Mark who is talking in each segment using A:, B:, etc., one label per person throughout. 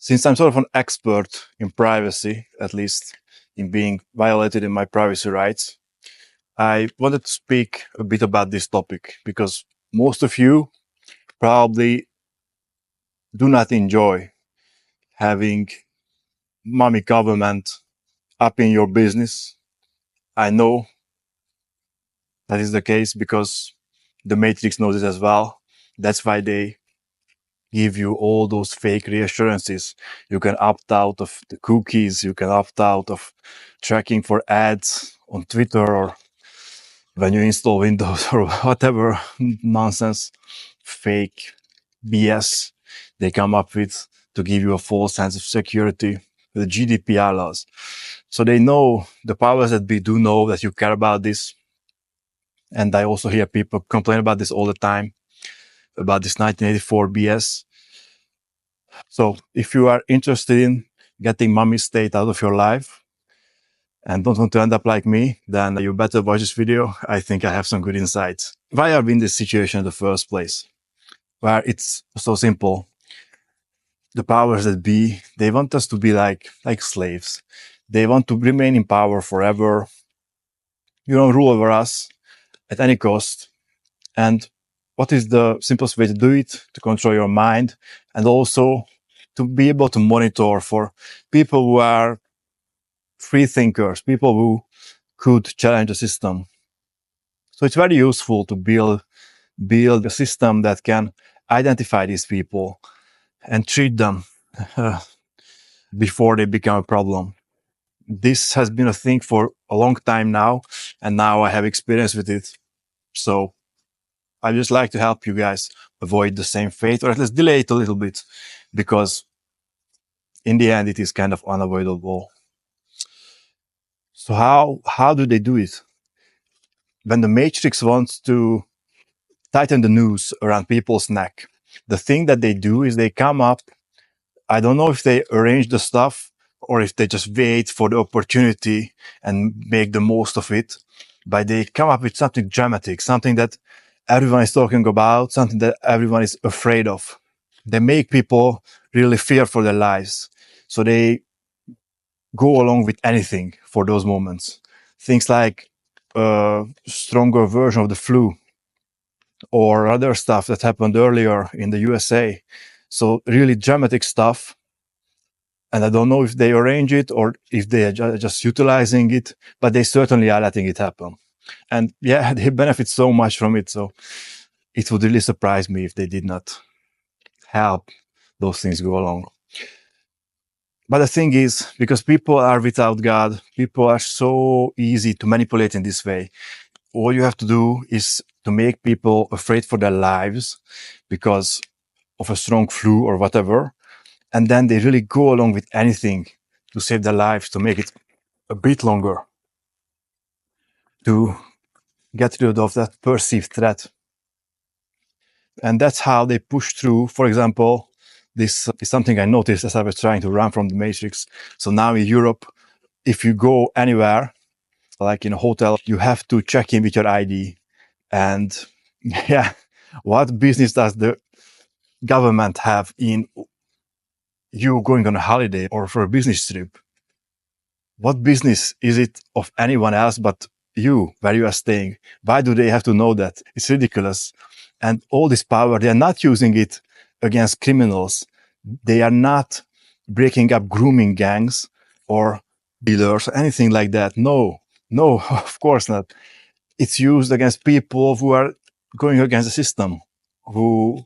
A: Since I'm sort of an expert in privacy, at least in being violated in my privacy rights, I wanted to speak a bit about this topic because most of you probably do not enjoy having mommy government up in your business. I know that is the case because the Matrix knows it as well. That's why they give you all those fake reassurances. You can opt out of the cookies. You can opt out of tracking for ads on Twitter or when you install Windows or whatever nonsense, fake BS they come up with to give you a false sense of security with the GDPR laws. So they know, the powers that be do know that you care about this. And I also hear people complain about this all the time, about this 1984 BS. So if you are interested in getting mommy state out of your life and don't want to end up like me, then you better watch this video. I think I have some good insights. Why are we in this situation in the first place? Where it's so simple. The powers that be, they want us to be like slaves. They want to remain in power forever. You don't rule over us at any cost. And what is the simplest way to do it? To control your mind and also to be able to monitor for people who are free thinkers, people who could challenge the system. So it's very useful to build a system that can identify these people and treat them before they become a problem. This has been a thing for a long time now, and now I have experience with it. So I just like to help you guys avoid the same fate, or at least delay it a little bit, because in the end, it is kind of unavoidable. So how do they do it? When the Matrix wants to tighten the noose around people's neck, the thing that they do is they come up, I don't know if they arrange the stuff or if they just wait for the opportunity and make the most of it, but they come up with something dramatic, something that everyone is talking about, something that everyone is afraid of. They make people really fear for their lives. So they go along with anything for those moments. Things like a stronger version of the flu or other stuff that happened earlier in the USA. So really dramatic stuff. And I don't know if they arrange it or if they are just utilizing it, but they certainly are letting it happen. And yeah, they benefit so much from it. So it would really surprise me if they did not help those things go along. But the thing is, because people are without God, people are so easy to manipulate in this way. All you have to do is to make people afraid for their lives because of a strong flu or whatever. And then they really go along with anything to save their lives, to make it a bit longer, to get rid of that perceived threat. And that's how they push through. For example, this is something I noticed as I was trying to run from the Matrix. So now in Europe, if you go anywhere, like in a hotel, you have to check in with your ID. And yeah, what business does the government have in you going on a holiday or for a business trip? What business is it of anyone else but you, where you are staying? Why do they have to know that? It's ridiculous. And all this power, they are not using it against criminals. They are not breaking up grooming gangs or dealers, anything like that. No, of course not. It's used against people who are going against the system, who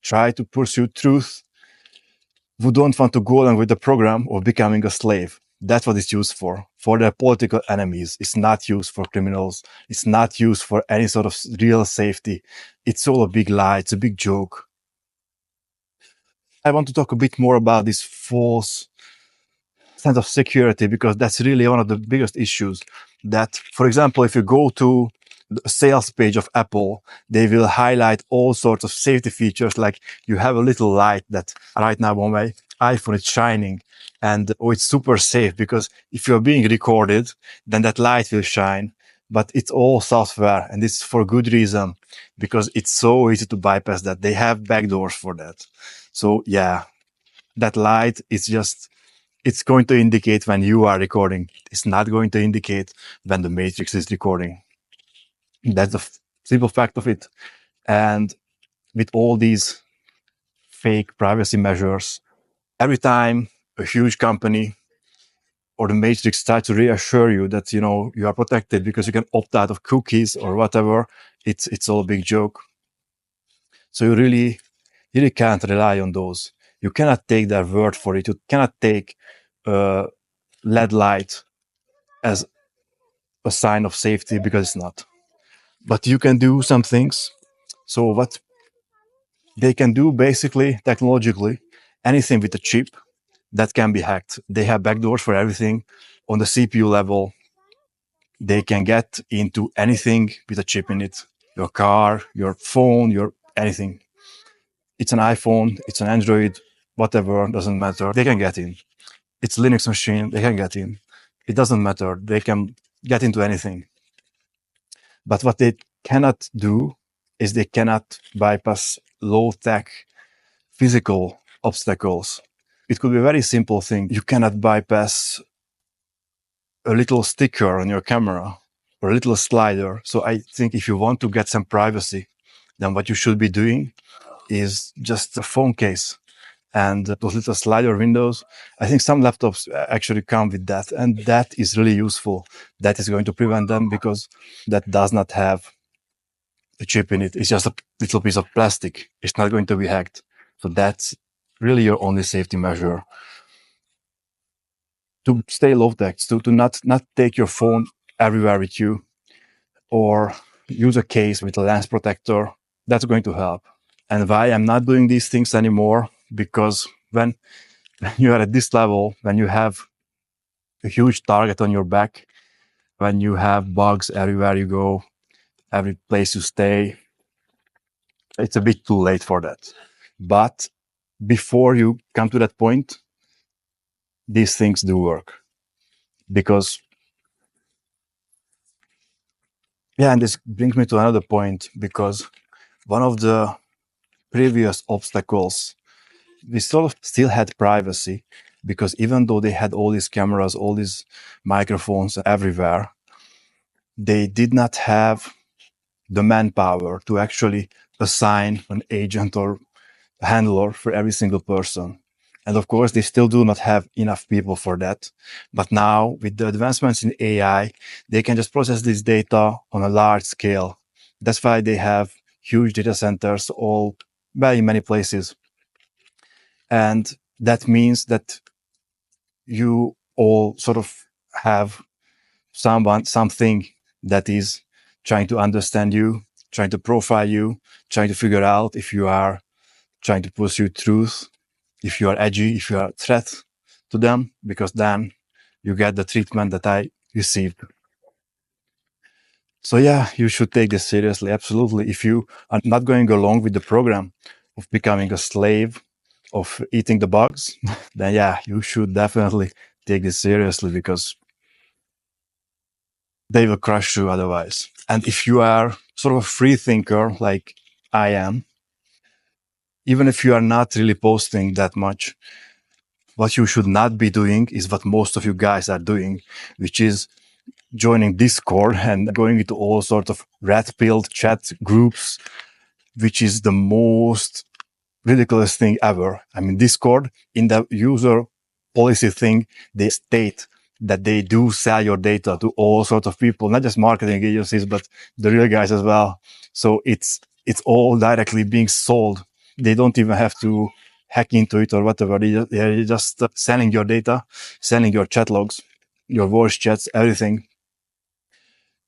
A: try to pursue truth, who don't want to go along with the program of becoming a slave. That's what it's used for their political enemies. It's not used for criminals. It's not used for any sort of real safety. It's all a big lie. It's a big joke. I want to talk a bit more about this false sense of security, because that's really one of the biggest issues. That, for example, if you go to the sales page of Apple, they will highlight all sorts of safety features, like you have a little light that right now on my iPhone is shining, and it's super safe because if you're being recorded, then that light will shine. But it's all software, and it's for good reason, because it's so easy to bypass that. They have backdoors for that. So yeah, that light is just, it's going to indicate when you are recording. It's not going to indicate when the matrix is recording. That's the simple fact of it. And with all these fake privacy measures, every time a huge company or the matrix try to reassure you that, you know, you are protected because you can opt out of cookies or whatever, it's all a big joke. So you really can't rely on those. You cannot take their word for it. You cannot take LED light as a sign of safety, because it's not. But you can do some things. So what they can do, basically, technologically, anything with a chip that can be hacked. They have backdoors for everything. On the CPU level, they can get into anything with a chip in it. Your car, your phone, your anything. It's an iPhone, it's an Android, whatever, doesn't matter. They can get in. It's Linux machine, they can get in. It doesn't matter. They can get into anything. But what they cannot do is they cannot bypass low-tech physical obstacles. It could be a very simple thing. You cannot bypass a little sticker on your camera or a little slider. So I think if you want to get some privacy, then what you should be doing is just a phone case and those little slider windows. I think some laptops actually come with that, and that is really useful. That is going to prevent them because that does not have a chip in it. It's just a little piece of plastic. It's not going to be hacked. So that's really your only safety measure. To stay low tech, to not take your phone everywhere with you, or use a case with a lens protector. That's going to help. And why I'm not doing these things anymore? Because when you are at this level, when you have a huge target on your back, when you have bugs everywhere you go, every place you stay, it's a bit too late for that. But before you come to that point, these things do work. Because, yeah, and this brings me to another point, because one of the previous obstacles, we sort of still had privacy, because even though they had all these cameras, all these microphones everywhere, they did not have the manpower to actually assign an agent or handler for every single person. And of course, they still do not have enough people for that. But now, with the advancements in AI, they can just process this data on a large scale. That's why they have huge data centers all very many places. And that means that you all sort of have something that is trying to understand you, trying to profile you, trying to figure out if you are trying to pursue truth, if you are edgy, if you are a threat to them, because then you get the treatment that I received. So yeah, you should take this seriously, absolutely. If you are not going along with the program of becoming a slave, of eating the bugs, then yeah, you should definitely take this seriously, because they will crush you otherwise. And if you are sort of a free thinker like I am, even if you are not really posting that much, what you should not be doing is what most of you guys are doing, which is joining Discord and going into all sorts of red-pilled chat groups, which is the most ridiculous thing ever. I mean, Discord, in the user policy thing, they state that they do sell your data to all sorts of people, not just marketing agencies, but the real guys as well. So it's all directly being sold. They don't even have to hack into it or whatever. They're just selling your data, selling your chat logs, your voice chats, everything.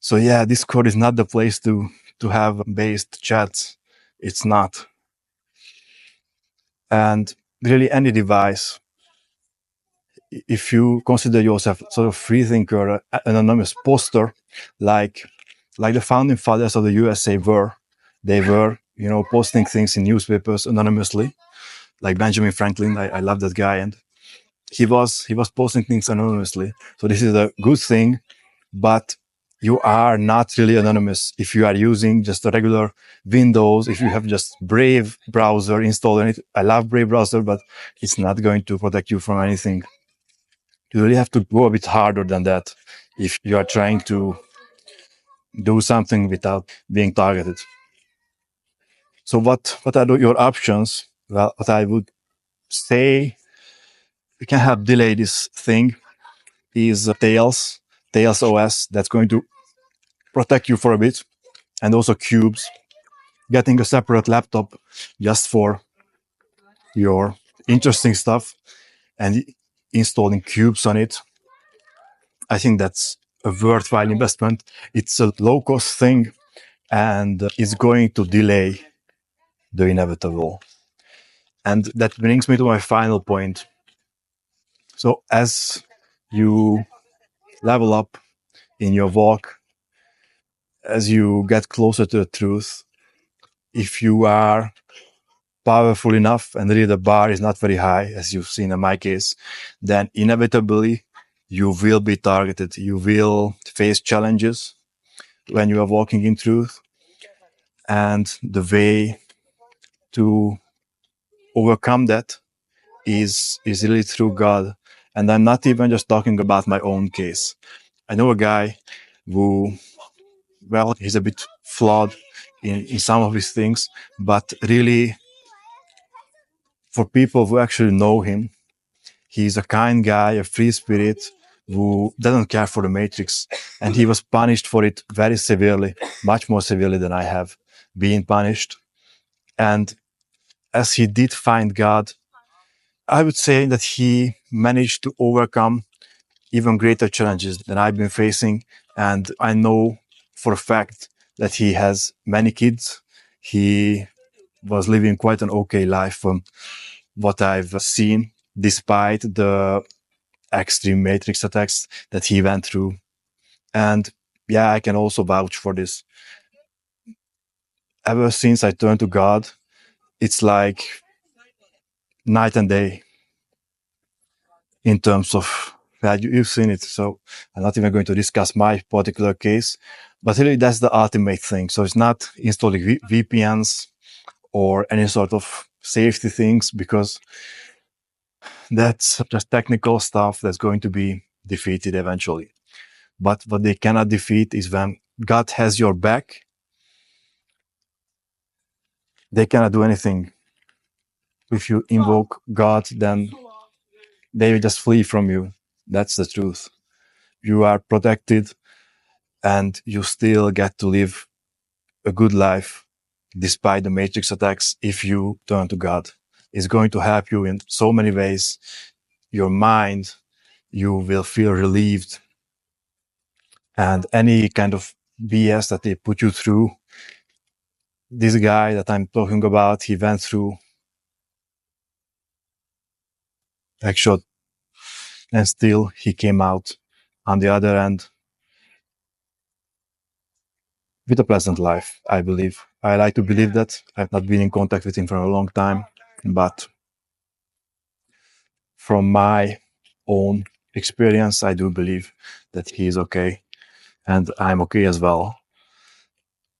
A: So yeah, Discord is not the place to have based chats. It's not. And really, any device, if you consider yourself sort of free thinker, an anonymous poster, like the founding fathers of the USA were, they were, you know, posting things in newspapers anonymously, like Benjamin Franklin. I love that guy, and he was posting things anonymously. So this is a good thing, but you are not really anonymous if you are using just a regular Windows, if you have just Brave browser installed on it. I love Brave browser, but it's not going to protect you from anything. You really have to go a bit harder than that if you are trying to do something without being targeted. So what are your options? Well, what I would say we can help delay this thing is Tails OS that's going to protect you for a bit, and also Cubes. Getting a separate laptop just for your interesting stuff and installing Cubes on it. I think that's a worthwhile investment. It's a low cost thing and it's going to delay the inevitable. And that brings me to my final point. So as you level up in your walk, as you get closer to the truth, if you are powerful enough and really the bar is not very high, as you've seen in my case, then inevitably you will be targeted. You will face challenges when you are walking in truth. And the way to overcome that is really through God. And I'm not even just talking about my own case. I know a guy who, well, he's a bit flawed in some of his things, but really for people who actually know him, he's a kind guy, a free spirit who doesn't care for the matrix. And he was punished for it very severely, much more severely than I have been punished. And as he did find God, I would say that he managed to overcome even greater challenges than I've been facing. And I know for a fact that he has many kids. He was living quite an okay life from what I've seen, despite the extreme matrix attacks that he went through. And yeah, I can also vouch for this. Ever since I turned to God, it's like night and day in terms of, well, you've seen it. So I'm not even going to discuss my particular case, but really that's the ultimate thing. So it's not installing VPNs or any sort of safety things, because that's just technical stuff that's going to be defeated eventually. But what they cannot defeat is when God has your back, they cannot do anything. If you invoke God, then they will just flee from you. That's the truth. You are protected and you still get to live a good life despite the matrix attacks if you turn to God. It's going to help you in so many ways. Your mind, you will feel relieved. And any kind of BS that they put you through, this guy that I'm talking about, he went through actual, and still he came out on the other end with a pleasant life, I believe. I like to believe that. I've not been in contact with him for a long time, but from my own experience, I do believe that he is okay and I'm okay as well.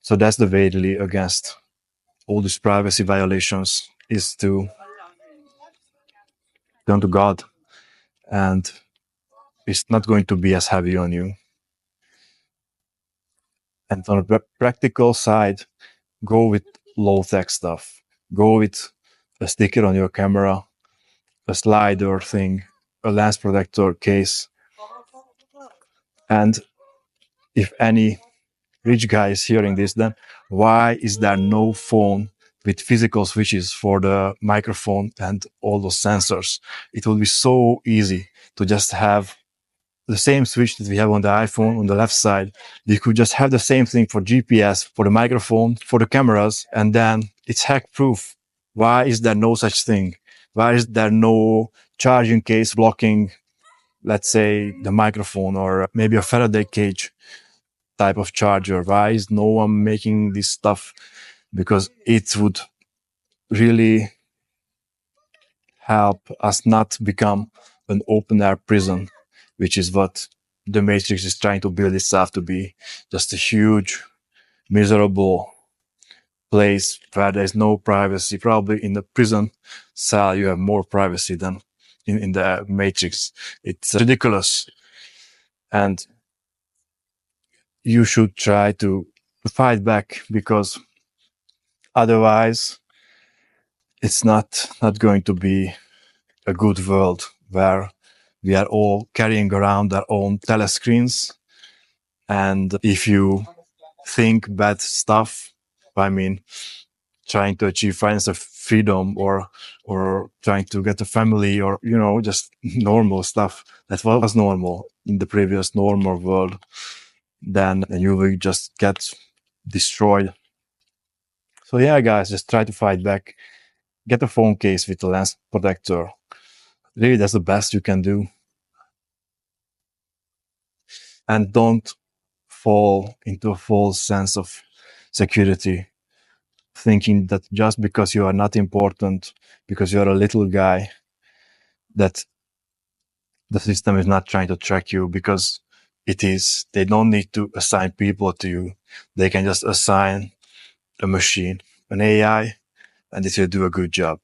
A: So that's the way really against all these privacy violations, is to turn to God, and it's not going to be as heavy on you. And on a practical side, go with low-tech stuff. Go with a sticker on your camera, a slider thing, a lens protector case. And if any rich guy is hearing this, then why is there no phone with physical switches for the microphone and all those sensors? It would be so easy to just have the same switch that we have on the iPhone on the left side. You could just have the same thing for GPS, for the microphone, for the cameras, and then it's hack proof. Why is there no such thing? Why is there no charging case blocking, let's say, the microphone, or maybe a Faraday cage type of charger? Why is no one making this stuff? Because it would really help us not become an open air prison, which is what the Matrix is trying to build itself to be just a huge, miserable place where there's no privacy. Probably in the prison cell, you have more privacy than in the Matrix. It's ridiculous. And you should try to fight back, because otherwise it's not going to be a good world where we are all carrying around our own telescreens. And if you think bad stuff, I mean, trying to achieve financial freedom, or trying to get a family, or just normal stuff that was normal in the previous normal world, then you will just get destroyed. So yeah, guys, just try to fight back. Get a phone case with a lens protector. Really, that's the best you can do. And don't fall into a false sense of security, thinking that just because you are not important, because you're a little guy, that the system is not trying to track you, because it is. They don't need to assign people to you. They can just assign a machine, an AI, and it will do a good job.